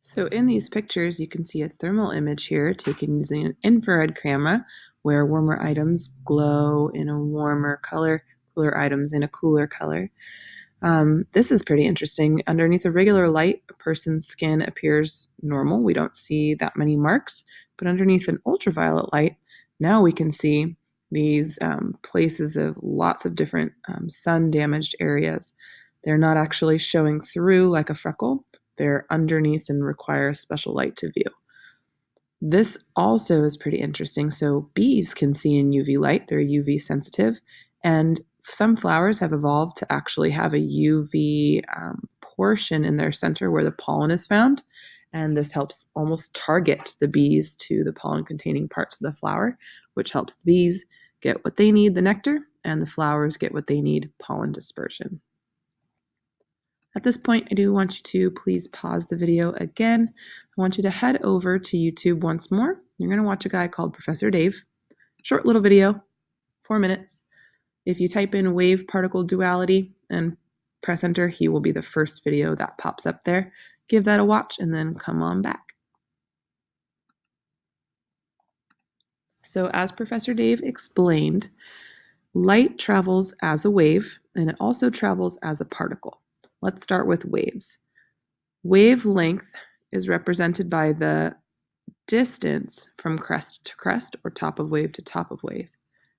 So in these pictures, you can see a thermal image here taken using an infrared camera where warmer items glow in a warmer color, cooler items in a cooler color. This is pretty interesting. Underneath a regular light, a person's skin appears normal. We don't see that many marks, but underneath an ultraviolet light, now we can see these places of lots of different sun-damaged areas. They're not actually showing through like a freckle. They're underneath and require special light to view. This also is pretty interesting. So bees can see in UV light. They're UV sensitive, and some flowers have evolved to actually have a UV portion in their center where the pollen is found, and this helps almost target the bees to the pollen-containing parts of the flower, which helps the bees get what they need, the nectar, and the flowers get what they need, pollen dispersion. At this point, I do want you to please pause the video again. I want you to head over to YouTube once more. You're going to watch a guy called Professor Dave. Short little video, 4 minutes. If you type in wave particle duality and press enter, he will be the first video that pops up there. Give that a watch and then come on back. So as Professor Dave explained, light travels as a wave and it also travels as a particle. Let's start with waves. Wavelength is represented by the distance from crest to crest or top of wave to top of wave.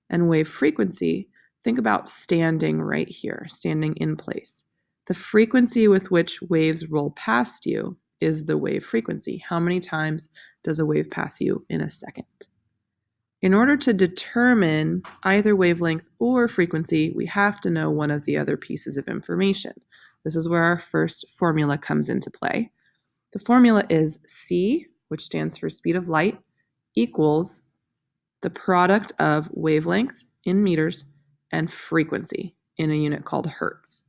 And wave frequency, think about standing right here, standing in place. The frequency with which waves roll past you is the wave frequency. How many times does a wave pass you in a second? In order to determine either wavelength or frequency, we have to know one of the other pieces of information. This is where our first formula comes into play. The formula is c, which stands for speed of light, equals the product of wavelength in meters and frequency in a unit called hertz.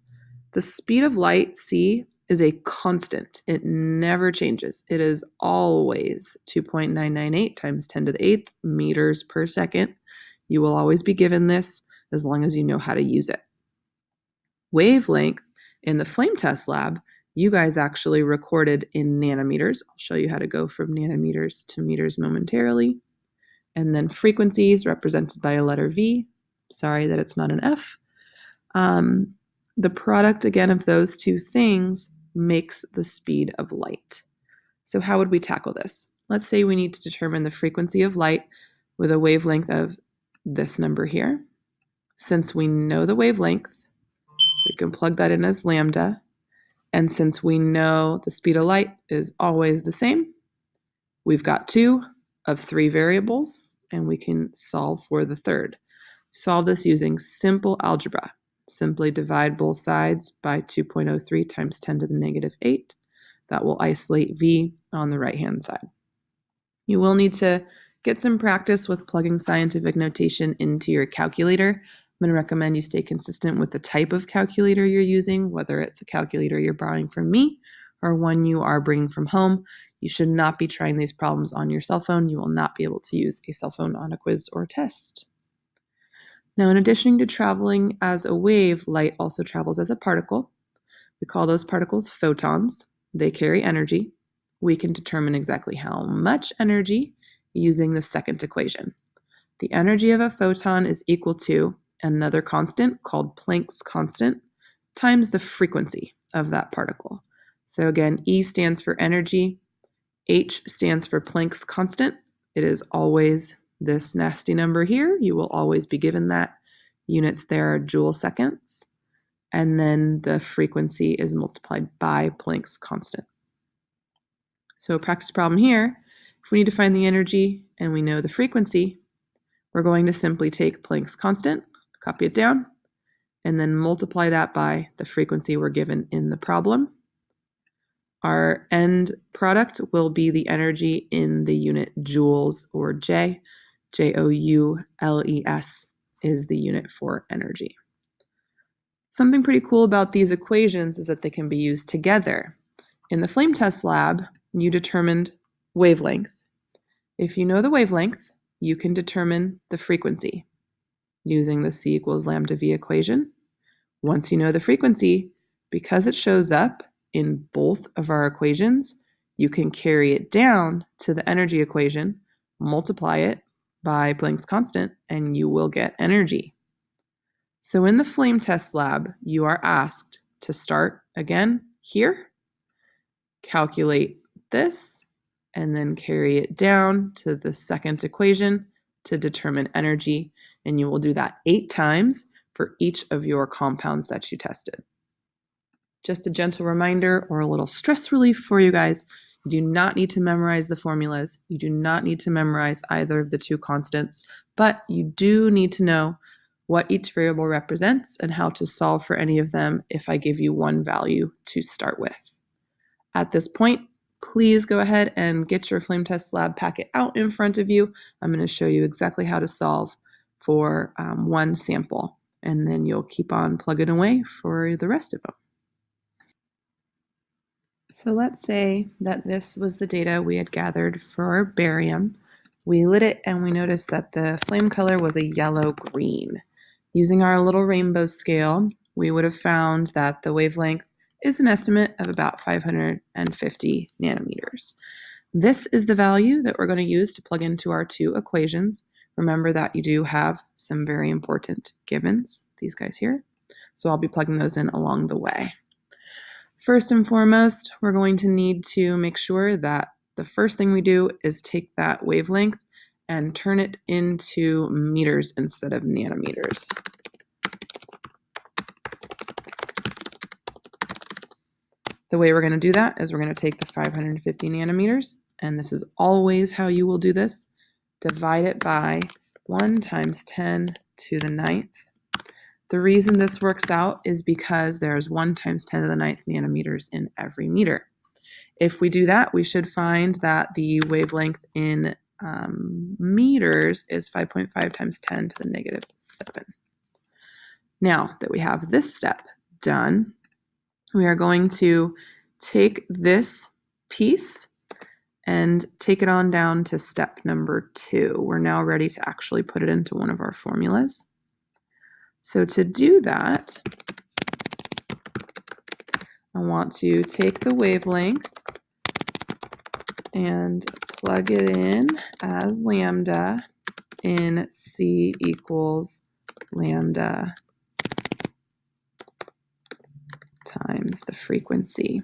The speed of light, c, is a constant. It never changes. It is always 2.998 times 10 to the 8th meters per second. You will always be given this as long as you know how to use it. Wavelength, in the flame test lab, you guys actually recorded in nanometers. I'll show you how to go from nanometers to meters momentarily. And then frequencies represented by a letter V. Sorry that it's not an F. The product, again, of those two things makes the speed of light. So how would we tackle this? Let's say we need to determine the frequency of light with a wavelength of this number here. Since we know the wavelength, we can plug that in as lambda. And since we know the speed of light is always the same, we've got 2 of 3 variables, and we can solve for the third. Solve this using simple algebra. Simply divide both sides by 2.03 times 10 to the negative 8. That will isolate V on the right-hand side. You will need to get some practice with plugging scientific notation into your calculator. I'm going to recommend you stay consistent with the type of calculator you're using, whether it's a calculator you're borrowing from me or one you are bringing from home. You should not be trying these problems on your cell phone. You will not be able to use a cell phone on a quiz or test. Now, in addition to traveling as a wave, light also travels as a particle. We call those particles photons. They carry energy. We can determine exactly how much energy using the second equation. The energy of a photon is equal to another constant called Planck's constant times the frequency of that particle. So again, E stands for energy, H stands for Planck's constant. It is always this nasty number here. You will always be given that. Units there are joule seconds. And then the frequency is multiplied by Planck's constant. So practice problem here. If we need to find the energy and we know the frequency, we're going to simply take Planck's constant, copy it down, and then multiply that by the frequency we're given in the problem. Our end product will be the energy in the unit joules, or J. Joules is the unit for energy. Something pretty cool about these equations is that they can be used together. In the flame test lab, you determined wavelength. If you know the wavelength, you can determine the frequency using the C equals lambda V equation. Once you know the frequency, because it shows up in both of our equations, You can carry it down to the energy equation, multiply it by Planck's constant, and you will get energy. So in the flame test lab, you are asked to start again here, calculate this, and then carry it down to the second equation to determine energy. And you will do that 8 times for each of your compounds that you tested. Just a gentle reminder or a little stress relief for you guys. You do not need to memorize the formulas. You do not need to memorize either of the two constants, but you do need to know what each variable represents and how to solve for any of them if I give you one value to start with. At this point, please go ahead and get your flame test lab packet out in front of you. I'm going to show you exactly how to solve for one sample, and then you'll keep on plugging away for the rest of them. So let's say that this was the data we had gathered for barium. We lit it and we noticed that the flame color was a yellow-green. Using our little rainbow scale, we would have found that the wavelength is an estimate of about 550 nanometers. This is the value that we're going to use to plug into our two equations. Remember that you do have some very important givens, these guys here. So I'll be plugging those in along the way. First and foremost, we're going to need to make sure that the first thing we do is take that wavelength and turn it into meters instead of nanometers. The way we're going to do that is we're going to take the 550 nanometers, and this is always how you will do this. Divide it by 1 times 10 to the 9th. The reason this works out is because there's 1 times 10 to the 9th nanometers in every meter. If we do that, we should find that the wavelength in meters is 5.5 times 10 to the negative 7. Now that we have this step done, we are going to take this piece and take it on down to step number 2. We're now ready to actually put it into one of our formulas. So to do that, I want to take the wavelength and plug it in as lambda in C equals lambda times the frequency.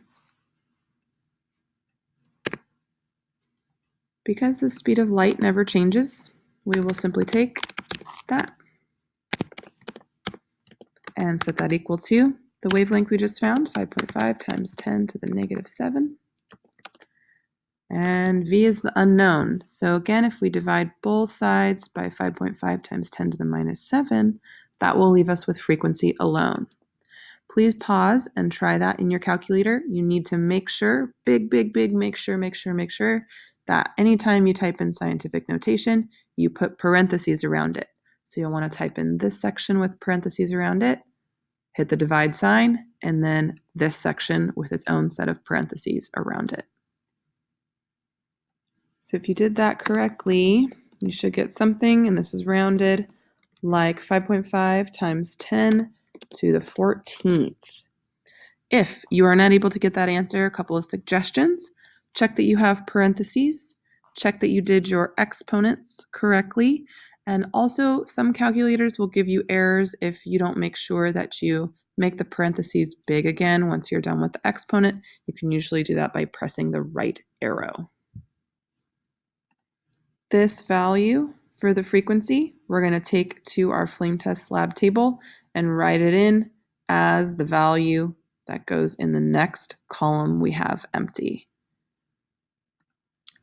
Because the speed of light never changes, we will simply take that and set that equal to the wavelength we just found, 5.5 times 10 to the negative 7. And V is the unknown. So again, if we divide both sides by 5.5 times 10 to the minus 7, that will leave us with frequency alone. Please pause and try that in your calculator. You need to make sure, make sure that anytime you type in scientific notation, you put parentheses around it. So you'll want to type in this section with parentheses around it, hit the divide sign, and then this section with its own set of parentheses around it. So if you did that correctly, you should get something, and this is rounded, like 5.5 times 10 to the 14th. If you are not able to get that answer, a couple of suggestions. Check that you have parentheses. Check that you did your exponents correctly. And also, some calculators will give you errors if you don't make sure that you make the parentheses big again once you're done with the exponent. You can usually do that by pressing the right arrow. This value for the frequency, we're going to take to our flame test lab table and write it in as the value that goes in the next column we have empty.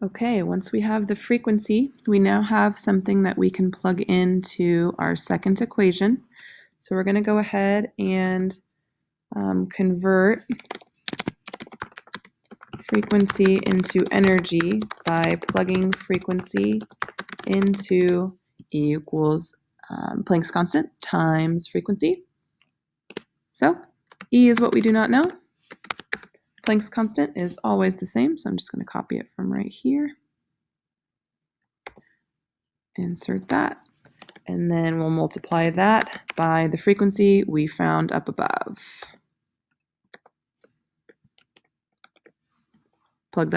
Okay, once we have the frequency, we now have something that we can plug into our second equation. So we're going to go ahead and convert frequency into energy by plugging frequency into E equals Planck's constant times frequency. So E is what we do not know. Planck's constant is always the same, so I'm just going to copy it from right here. Insert that, and then we'll multiply that by the frequency we found up above. Plug that